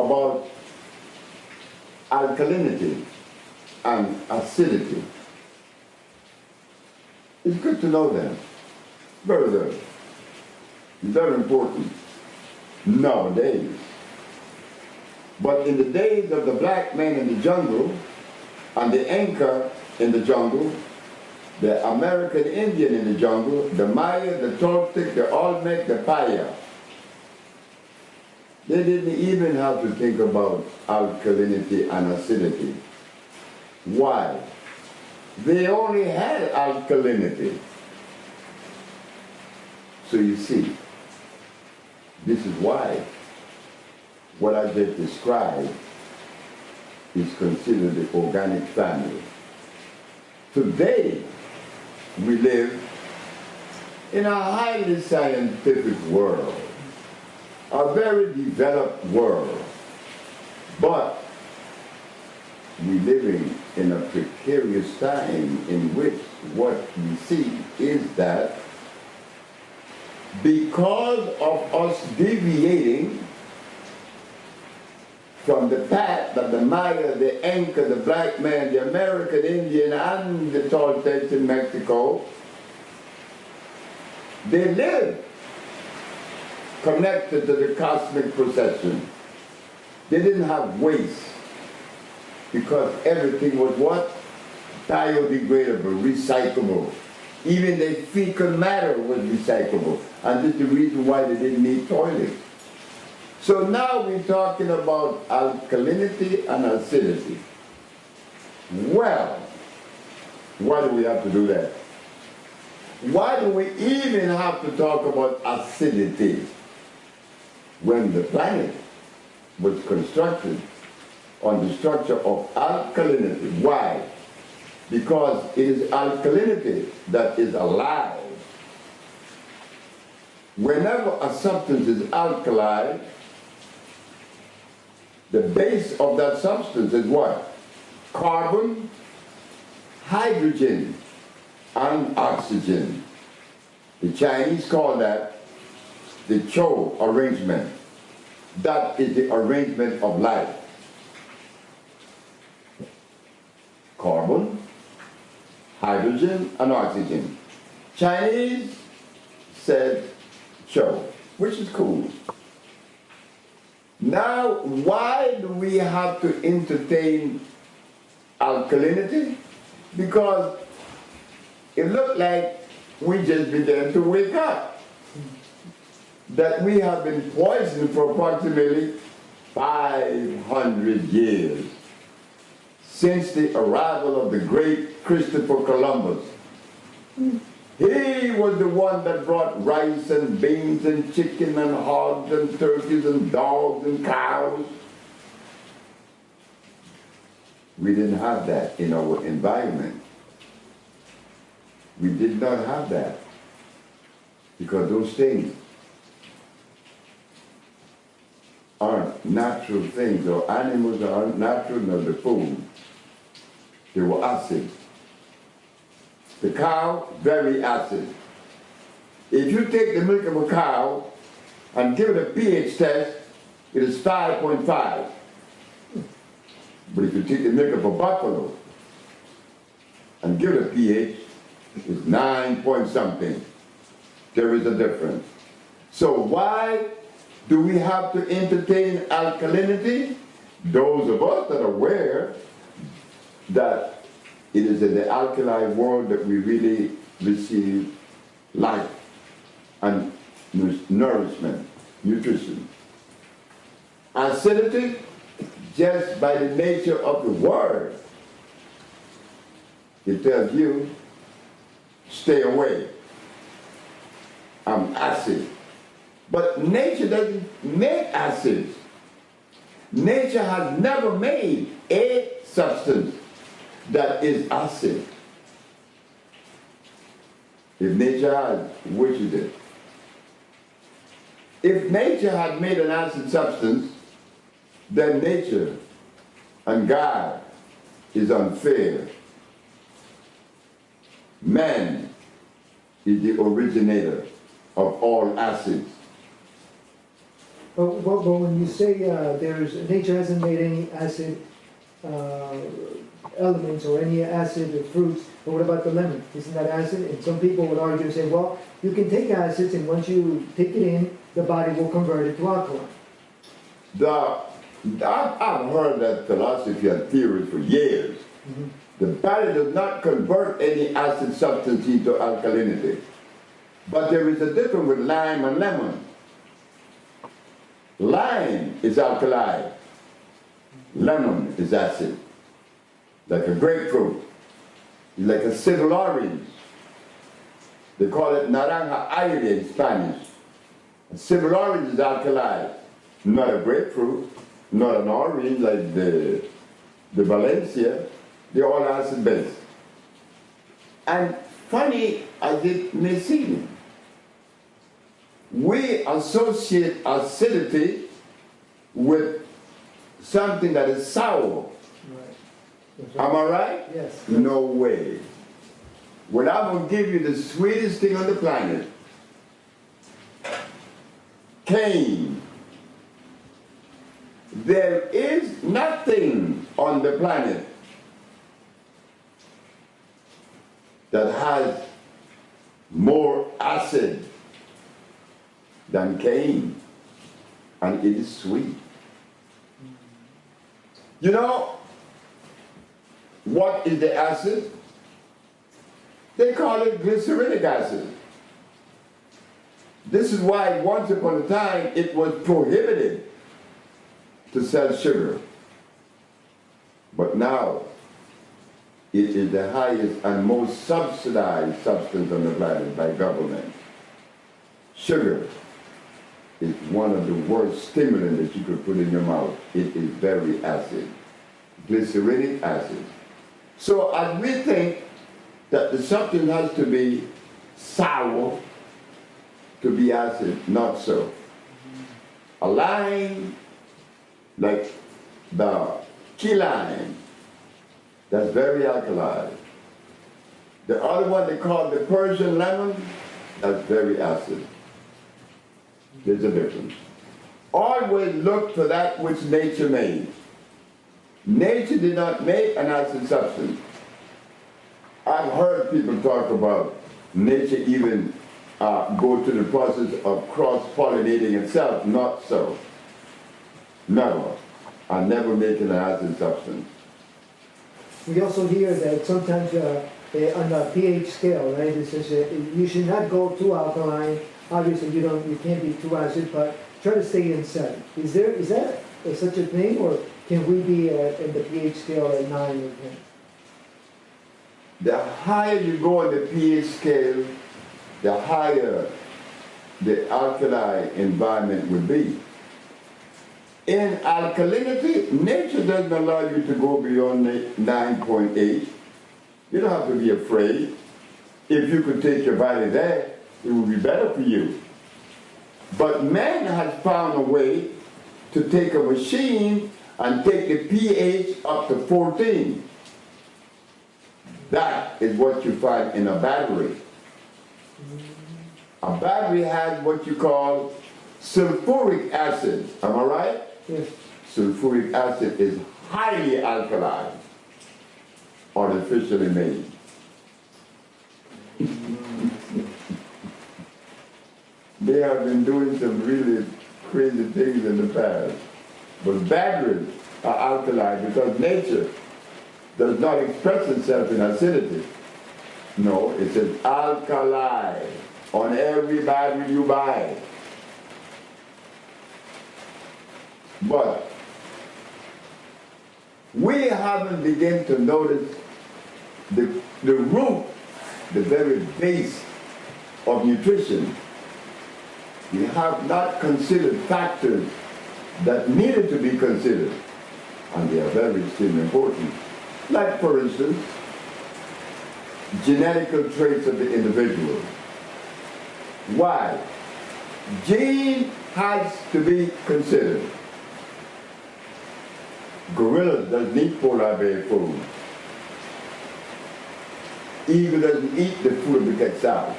about alkalinity and acidity. It's good to know them. Very, very important nowadays. But in the days of the black man in the jungle and the Inca in the jungle, the American Indian in the jungle, the Maya, the Toltec, the Olmec, the Paya, they didn't even have to think about alkalinity and acidity. Why? They only had alkalinity. So you see, this is why what I just described is considered the organic family. Today, we live in a highly scientific world, a very developed world, but we're living in a precarious time in which what we see is that because of us deviating from the path that the Maya, the Inca, the black man, the American Indian, and the Toltecs in Mexico, they lived connected to the cosmic procession. They didn't have waste because everything was what? Biodegradable, recyclable. Even the fecal matter was recyclable. And this is the reason why they didn't need toilets. So now we're talking about alkalinity and acidity. Well, why do we have to do that? Why do we even have to talk about acidity when the planet was constructed on the structure of alkalinity? Why? Because it is alkalinity that is alive. Whenever a substance is alkali, the base of that substance is what? Carbon, hydrogen, and oxygen. The Chinese call that the Cho arrangement. That is the arrangement of life. Carbon, hydrogen, and oxygen. Chinese said Cho, which is cool. Now, why do we have to entertain alkalinity? Because it looked like we just began to wake up. That we have been poisoned for approximately 500 years since the arrival of the great Christopher Columbus. He was the one that brought rice and beans and chicken and hogs and turkeys and dogs and cows. We didn't have that in our environment. We did not have that because those things aren't natural things, or animals aren't natural, nor the food. They were acid. The cow, very acid. If you take the milk of a cow and give it a pH test, it is 5.5. But if you take the milk of a buffalo and give it a pH, it's 9 point something. There is a difference. So why do we have to entertain alkalinity? Those of us that are aware that it is in the alkali world that we really receive life and nourishment, nutrition. Acidity, just by the nature of the word, it tells you, stay away. I'm acid. But nature doesn't make acids. Nature has never made a substance that is acid. If nature has, which is it? If nature had made an acid substance, then nature and God is unfair. Man is the originator of all acids. But when you say nature hasn't made any acid elements or any acid or fruits, but what about the lemon? Isn't that acid? And some people would argue and say, well, you can take acids, and once you take it in, the body will convert it to alkaline. I've heard that philosophy and theory for years. Mm-hmm. The body does not convert any acid substance into alkalinity. But there is a difference with lime and lemon. Lime is alkali. Lemon is acid. Like a grapefruit. Like a civil orange. They call it naranja aire in Spanish. A civil orange is alkali. Not a grapefruit. Not an orange like the Valencia. They're all acid based. And funny as it may seem, we associate acidity with something that is sour. Right. Am I right? Yes. No way. Well, I'm going to give you the sweetest thing on the planet. Cane. There is nothing on the planet that has more acid than cane, and it is sweet. You know what is the acid? They call it glyceric acid. This is why once upon a time it was prohibited to sell sugar. But now it is the highest and most subsidized substance on the planet by government. Sugar is one of the worst stimulants that you could put in your mouth. It is very acid, glyceric acid. So as we think that the substance has to be sour to be acid, not so. A lime, like the key lime, that's very alkaline. The other one they call the Persian lemon, that's very acid. There's a difference. Always look for that which nature made. Nature did not make an acid substance. I've heard people talk about nature even go to the process of cross-pollinating itself. Not so. Never. I never make an acid substance. We also hear that sometimes on the pH scale, right, it says you should not go too alkaline. Obviously, you can't be too acid, but try to stay in 7. Is that such a thing, or can we be in the pH scale at 9 or 10? The higher you go on the pH scale, the higher the alkali environment would be. In alkalinity, nature doesn't allow you to go beyond 9.8. You don't have to be afraid. If you could take your body there, it would be better for you. But man has found a way to take a machine and take the pH up to 14. That is what you find in a battery. A battery has what you call sulfuric acid. Am I right? Yes. Sulfuric acid is highly alkaline, artificially made. They have been doing some really crazy things in the past. But batteries are alkaline because nature does not express itself in acidity. No, it says alkali on every battery you buy. But we haven't begun to notice the root, the very base of nutrition. We have not considered factors that needed to be considered, and they are very extremely important. Like, for instance, genetical traits of the individual. Why? Gene has to be considered. Gorillas doesn't eat polar bear food. Eagle doesn't eat the food that gets out.